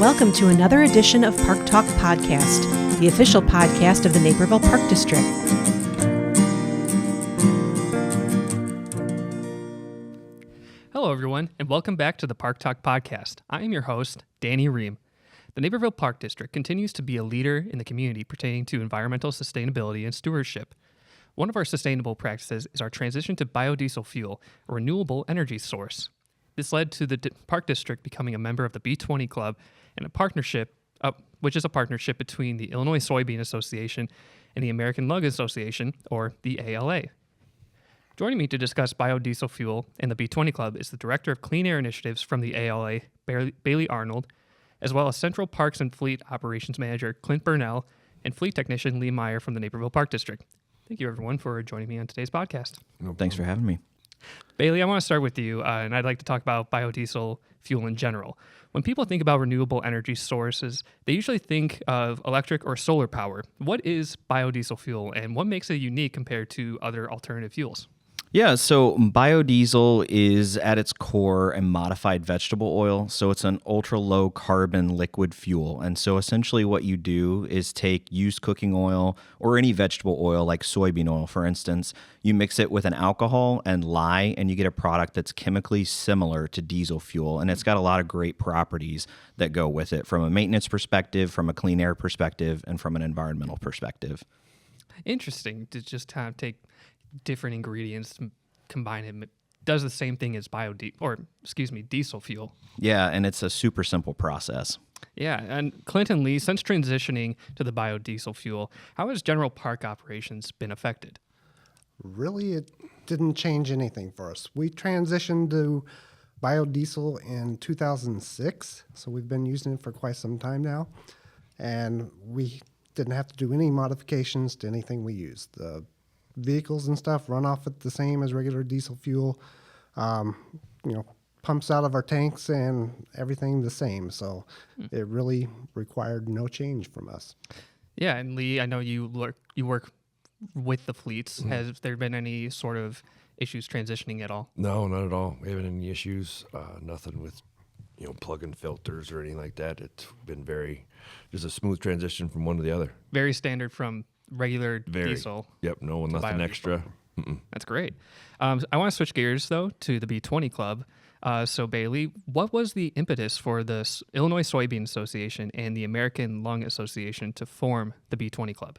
Welcome to another edition of ParkTalk Podcast, the official podcast of the Naperville Park District. Hello, everyone, and welcome back to the ParkTalk Podcast. I am your host, Danny Ream. The Naperville Park District continues to be a leader in the community pertaining to environmental sustainability and stewardship. One of our sustainable practices is our transition to biodiesel fuel, a renewable energy source. This led to the Park District becoming a member of the B20 Club and a partnership, which is a partnership between the Illinois Soybean Association and the American Lung Association, or the ALA. Joining me to discuss biodiesel fuel and the B20 Club is the Director of Clean Air Initiatives from the ALA, Bailey Arnold, as well as Central Parks and Fleet Operations Manager Clint Burnell and Fleet Technician Lee Meyer from the Naperville Park District. Thank you, everyone, for joining me on today's podcast. Thanks for having me. Bailey, I want to start with you, and I'd like to talk about biodiesel fuel in general. When people think about renewable energy sources, they usually think of electric or solar power. What is biodiesel fuel, and what makes it unique compared to other alternative fuels? Yeah, so biodiesel is at its core a modified vegetable oil. So it's an ultra low carbon liquid fuel. And so essentially what you do is take used cooking oil or any vegetable oil like soybean oil, for instance, you mix it with an alcohol and lye, and you get a product that's chemically similar to diesel fuel. And it's got a lot of great properties that go with it from a maintenance perspective, from a clean air perspective, and from an environmental perspective. Interesting to just kind of take different ingredients, combine it, does the same thing as diesel fuel. Yeah, and it's a super simple process. Yeah, and Clint and Lee, since transitioning to the biodiesel fuel, how has general park operations been affected? Really, it didn't change anything for us. We transitioned to biodiesel in 2006, so we've been using it for quite some time now, and we didn't have to do any modifications to anything we used. The vehicles and stuff run off it the same as regular diesel fuel, pumps out of our tanks and everything the same. So it really required no change from us. Yeah, and Lee, I know you work with the fleets. Mm-hmm. Has there been any sort of issues transitioning at all? No, not at all. We haven't had any issues. Nothing with plug-in filters or anything like that. It's been just a smooth transition from one to the other. Very standard from regular diesel. Yep, nothing extra. Mm-mm. That's great. I want to switch gears, though, to the B20 Club. So, Bailey, what was the impetus for the Illinois Soybean Association and the American Lung Association to form the B20 Club?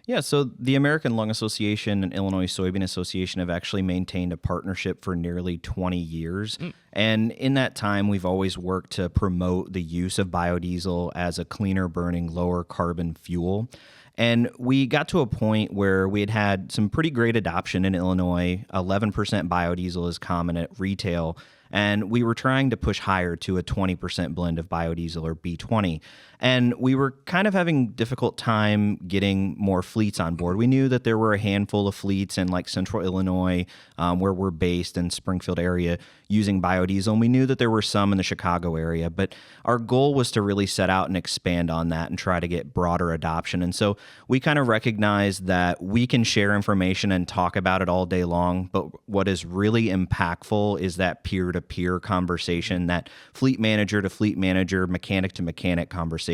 Yeah, so the American Lung Association and Illinois Soybean Association have actually maintained a partnership for nearly 20 years. And in that time, we've always worked to promote the use of biodiesel as a cleaner burning, lower carbon fuel. And we got to a point where we had some pretty great adoption in Illinois. 11% biodiesel is common at retail. And we were trying to push higher to a 20% blend of biodiesel, or B20. And we were kind of having difficult time getting more fleets on board. We knew that there were a handful of fleets in like central Illinois, where we're based in Springfield area, using biodiesel. And we knew that there were some in the Chicago area. But our goal was to really set out and expand on that and try to get broader adoption. And so we kind of recognized that we can share information and talk about it all day long. But what is really impactful is that peer-to-peer conversation, that fleet manager to fleet manager, mechanic to mechanic conversation.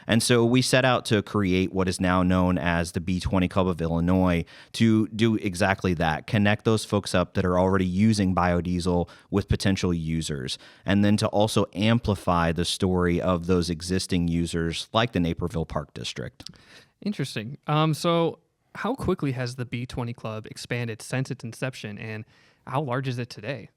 And so we set out to create what is now known as the B20 Club of Illinois to do exactly that, connect those folks up that are already using biodiesel with potential users, and then to also amplify the story of those existing users like the Naperville Park District. Interesting. So how quickly has the B20 Club expanded since its inception, and how large is it today?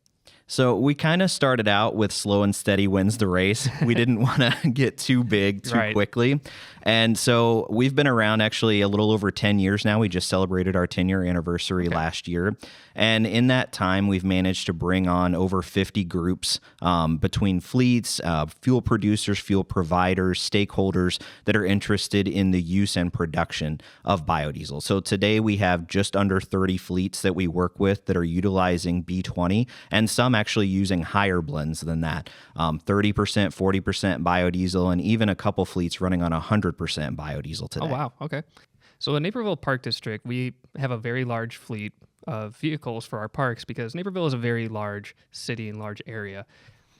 So we kind of started out with slow and steady wins the race. We didn't want to get too big too quickly. And so we've been around actually a little over 10 years now. We just celebrated our 10-year anniversary last year. And in that time, we've managed to bring on over 50 groups between fleets, fuel producers, fuel providers, stakeholders that are interested in the use and production of biodiesel. So today we have just under 30 fleets that we work with that are utilizing B20, and some actually using higher blends than that, 30%, 40% biodiesel, and even a couple fleets running on 100% biodiesel today. Oh, wow. Okay. So the Naperville Park District, we have a very large fleet of vehicles for our parks because Naperville is a very large city and large area.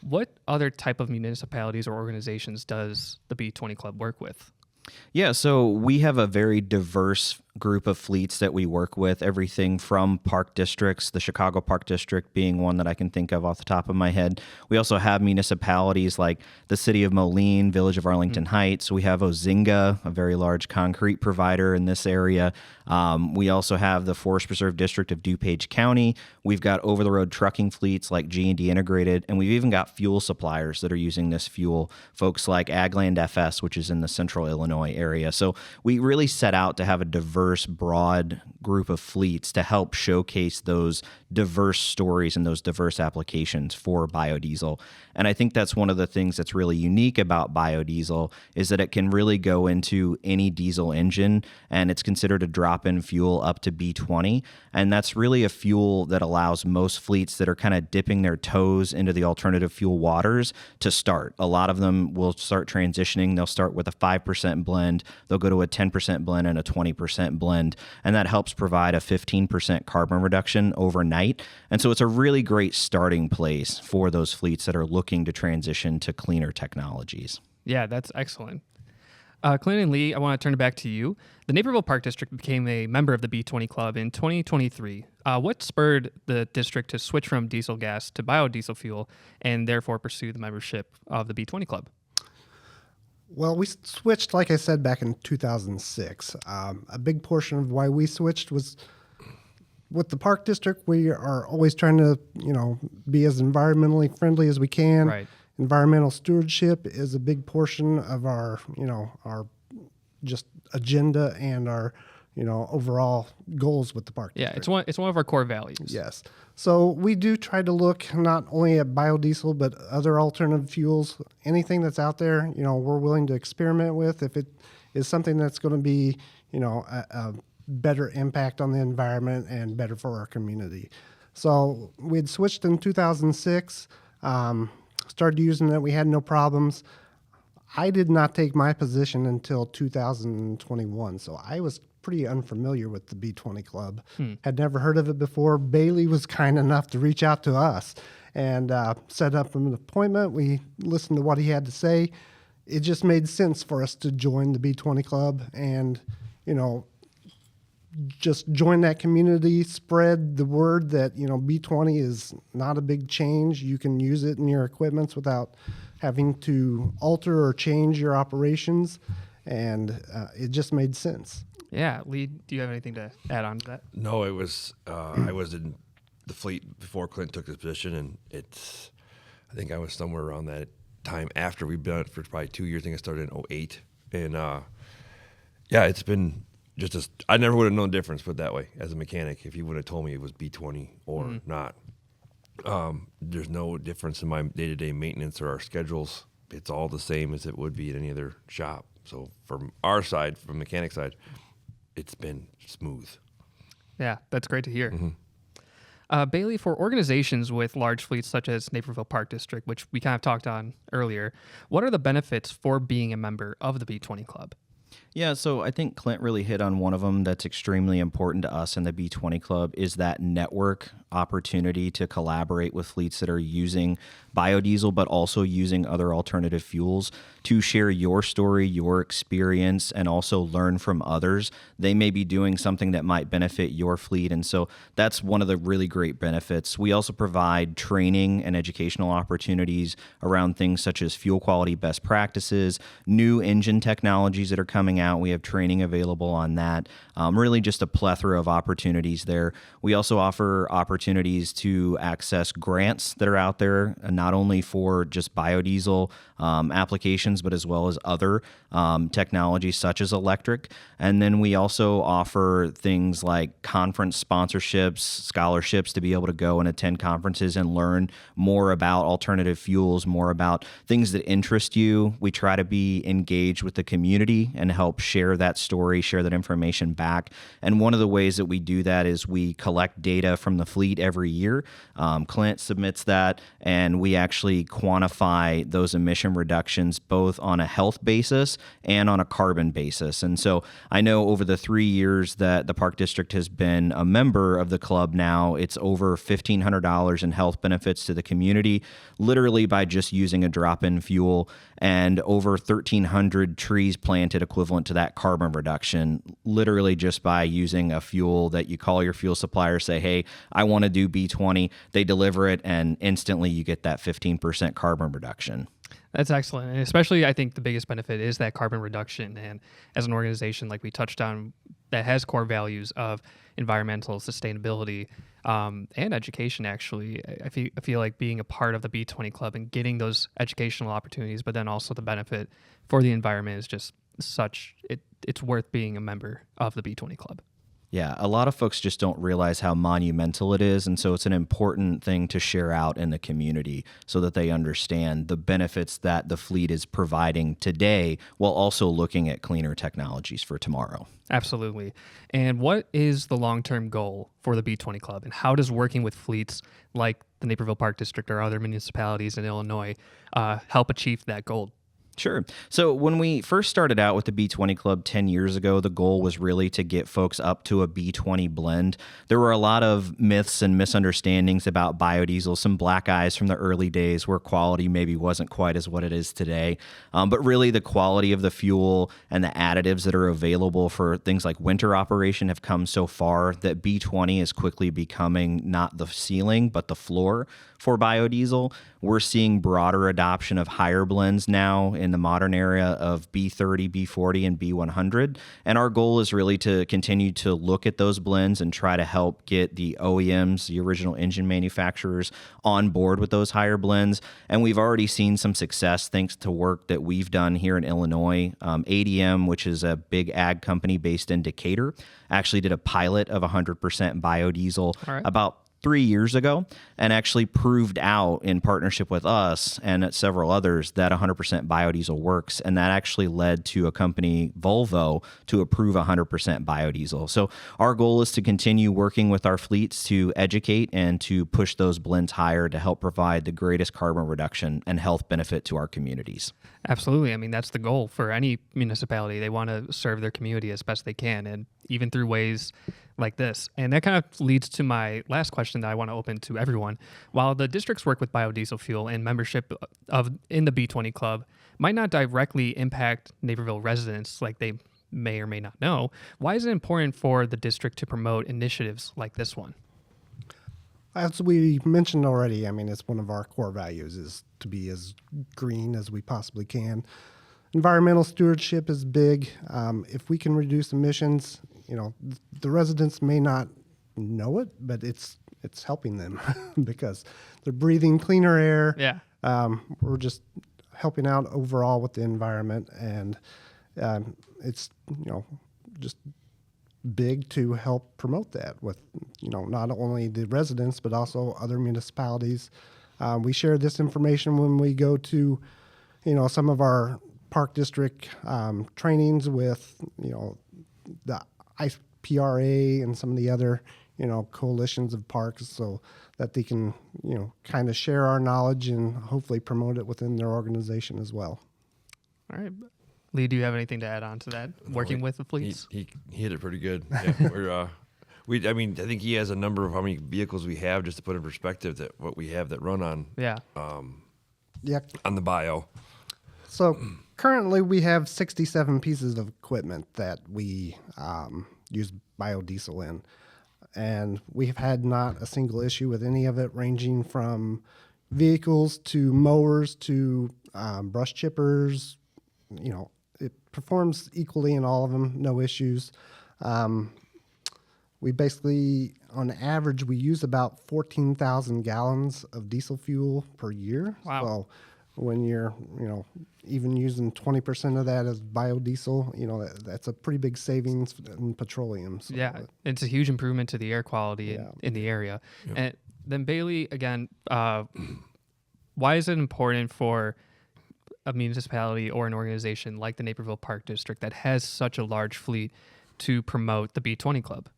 What other type of municipalities or organizations does the B20 Club work with? Yeah, so we have a very diverse group of fleets that we work with, everything from park districts, the Chicago Park District being one that I can think of off the top of my head. We also have municipalities like the city of Moline, Village of Arlington Heights. We have Ozinga, a very large concrete provider in this area. We also have the Forest Preserve District of DuPage County. We've got over-the-road trucking fleets like G&D Integrated, and we've even got fuel suppliers that are using this fuel, folks like Agland FS, which is in the central Illinois area. So we really set out to have a diverse, broad group of fleets to help showcase those diverse stories and those diverse applications for biodiesel. And I think that's one of the things that's really unique about biodiesel is that it can really go into any diesel engine, and it's considered a drop-in fuel up to B20. And that's really a fuel that allows most fleets that are kind of dipping their toes into the alternative fuel waters to start. A lot of them will start transitioning. They'll start with a 5% blend. They'll go to a 10% blend and a 20% blend. And that helps provide a 15% carbon reduction overnight. And so it's a really great starting place for those fleets that are looking to transition to cleaner technologies. Yeah, that's excellent. Clint and Lee, I want to turn it back to you. The Naperville Park District became a member of the B20 Club in 2023. What spurred the district to switch from diesel gas to biodiesel fuel and therefore pursue the membership of the B20 Club? Well, we switched, like I said, back in 2006. A big portion of why we switched was with the park district. We are always trying to, be as environmentally friendly as we can. Right. Environmental stewardship is a big portion of our just agenda and our, overall goals with the park Yeah, district. it's one of our core values. Yes. So we do try to look not only at biodiesel, but other alternative fuels. Anything that's out there, we're willing to experiment with if it is something that's going to be, a better impact on the environment and better for our community. So we had switched in 2006, started using it. We had no problems. I did not take my position until 2021, so I was pretty unfamiliar with the B20 Club. Had never heard of it before. Bailey was kind enough to reach out to us and set up an appointment. We listened to what he had to say. It just made sense for us to join the B20 Club and, just join that community, spread the word that, B20 is not a big change. You can use it in your equipments without having to alter or change your operations. And it just made sense. Yeah, Lee, do you have anything to add on to that? No, it was I was in the fleet before Clint took his position, and I think I was somewhere around that time after we've been on it for probably 2 years. I think I started in 2008. And it's been just I never would have known the difference, put it that way, as a mechanic, if you would have told me it was B20 or not. There's no difference in my day-to-day maintenance or our schedules. It's all the same as it would be at any other shop. So from our side, from mechanic side, it's been smooth. Yeah, that's great to hear. Bailey, for organizations with large fleets such as Naperville Park District, which we kind of talked on earlier, what are the benefits for being a member of the B20 Club? Yeah, so I think Clint really hit on one of them that's extremely important to us in the B20 Club is that network opportunity to collaborate with fleets that are using biodiesel, but also using other alternative fuels to share your story, your experience, and also learn from others. They may be doing something that might benefit your fleet. And so that's one of the really great benefits. We also provide training and educational opportunities around things such as fuel quality best practices, new engine technologies that are coming out. We have training available on that. Really just a plethora of opportunities there. We also offer opportunities to access grants that are out there, not only for just biodiesel applications, but as well as other technologies such as electric. And then we also offer things like conference sponsorships, scholarships to be able to go and attend conferences and learn more about alternative fuels, more about things that interest you. We try to be engaged with the community and help help share that story, share that information back. And one of the ways that we do that is we collect data from the fleet every year. Clint submits that, and we actually quantify those emission reductions both on a health basis and on a carbon basis. And so I know over the 3 years that the Park District has been a member of the club now, it's over $1,500 in health benefits to the community, literally by just using a drop-in fuel, and over 1,300 trees planted equivalent to that carbon reduction, literally just by using a fuel that you call your fuel supplier, say, hey, I want to do B20. They deliver it, and instantly you get that 15% carbon reduction. That's excellent. And especially, I think the biggest benefit is that carbon reduction. And as an organization, like we touched on, that has core values of environmental sustainability and education, actually, I feel like being a part of the B20 Club and getting those educational opportunities, but then also the benefit for the environment is just such, it's worth being a member of the B20 Club. Yeah, a lot of folks just don't realize how monumental it is, and so it's an important thing to share out in the community so that they understand the benefits that the fleet is providing today while also looking at cleaner technologies for tomorrow. Absolutely. And what is the long-term goal for the B20 Club, and how does working with fleets like the Naperville Park District or other municipalities in Illinois help achieve that goal? Sure. So when we first started out with the B20 Club 10 years ago, the goal was really to get folks up to a B20 blend. There were a lot of myths and misunderstandings about biodiesel, some black eyes from the early days where quality maybe wasn't quite as what it is today. But really the quality of the fuel and the additives that are available for things like winter operation have come so far that B20 is quickly becoming not the ceiling, but the floor for biodiesel. We're seeing broader adoption of higher blends now in the modern era of B30, B40, and B100. And our goal is really to continue to look at those blends and try to help get the OEMs, the original engine manufacturers, on board with those higher blends. And we've already seen some success thanks to work that we've done here in Illinois. ADM, which is a big ag company based in Decatur, actually did a pilot of 100% biodiesel about 3 years ago and actually proved out in partnership with us and several others that 100% biodiesel works. And that actually led to a company, Volvo, to approve 100% biodiesel. So our goal is to continue working with our fleets to educate and to push those blends higher to help provide the greatest carbon reduction and health benefit to our communities. Absolutely. I mean, that's the goal for any municipality. They want to serve their community as best they can, and even through ways like this. And that kind of leads to my last question that I want to open to everyone. While the district's work with biodiesel fuel and membership in the B20 Club might not directly impact Naperville residents like they may or may not know, why is it important for the district to promote initiatives like this one? As we mentioned already, I mean, it's one of our core values is to be as green as we possibly can. Environmental stewardship is big. If we can reduce emissions, you know, the residents may not know it, but it's helping them because they're breathing cleaner air. Yeah. We're just helping out overall with the environment, and it's, you know, just big to help promote that with, you know, not only the residents but also other municipalities. We share this information when we go to, you know, some of our Park District trainings with, you know, the IPRA and some of the other, you know, coalitions of parks, so that they can, you know, kind of share our knowledge and hopefully promote it within their organization as well. All right. Lee, do you have anything to add on to that, working with the fleets? He hit it pretty good. Yeah, I mean, I think he has a number of how many vehicles we have, just to put in perspective that what we have that run on on the bio. So currently we have 67 pieces of equipment that we use biodiesel in, and we've had not a single issue with any of it, ranging from vehicles to mowers to brush chippers. You know, it performs equally in all of them, no issues. We basically, on average, we use about 14,000 gallons of diesel fuel per year. Wow. So when you're, you know, even using 20% of that as biodiesel, you know, that's a pretty big savings in petroleum. So yeah, it's a huge improvement to the air quality in the area. Yep. And then Bailey, again, why is it important for a municipality or an organization like the Naperville Park District that has such a large fleet to promote the B20 Club?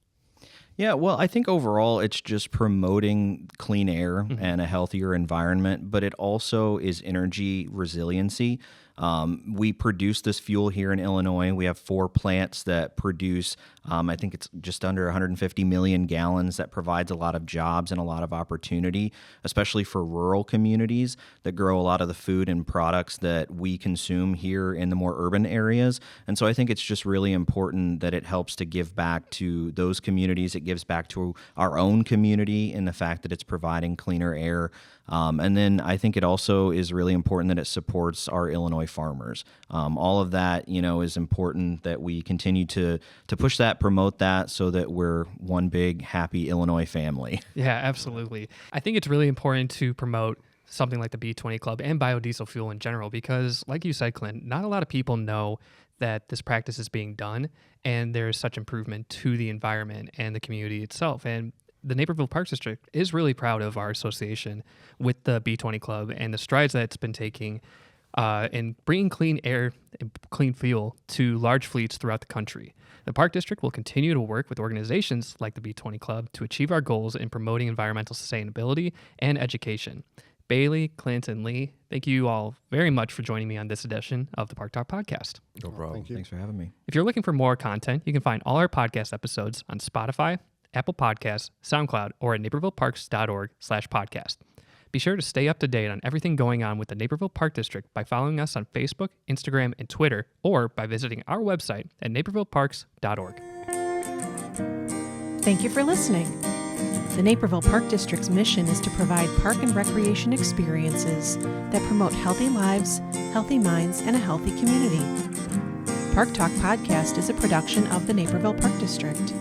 Yeah, well, I think overall it's just promoting clean air and a healthier environment, but it also is energy resiliency. We produce this fuel here in Illinois. We have 4 plants that produce, I think it's just under 150 million gallons. That provides a lot of jobs and a lot of opportunity, especially for rural communities that grow a lot of the food and products that we consume here in the more urban areas. And so I think it's just really important that it helps to give back to those communities. It gives back to our own community in the fact that it's providing cleaner air. And then I think it also is really important that it supports our Illinois farmers. All of that, is important that we continue to push that, promote that, so that we're one big, happy Illinois family. Yeah, absolutely. I think it's really important to promote something like the B20 Club and biodiesel fuel in general because, like you said, Clint, not a lot of people know that this practice is being done and there's such improvement to the environment and the community itself. And the Naperville Park District is really proud of our association with the B20 Club and the strides that it's been taking in bringing clean air and clean fuel to large fleets throughout the country. The Park District will continue to work with organizations like the B20 Club to achieve our goals in promoting environmental sustainability and education. Bailey, Clint, and Lee, thank you all very much for joining me on this edition of the ParkTalk podcast. No problem. Thank you. Thanks for having me. If you're looking for more content, you can find all our podcast episodes on Spotify, Apple Podcasts, SoundCloud, or at napervilleparks.org/podcast. Be sure to stay up to date on everything going on with the Naperville Park District by following us on Facebook, Instagram, and Twitter, or by visiting our website at napervilleparks.org. Thank you for listening. The Naperville Park District's mission is to provide park and recreation experiences that promote healthy lives, healthy minds, and a healthy community. ParkTalk Podcast is a production of the Naperville Park District.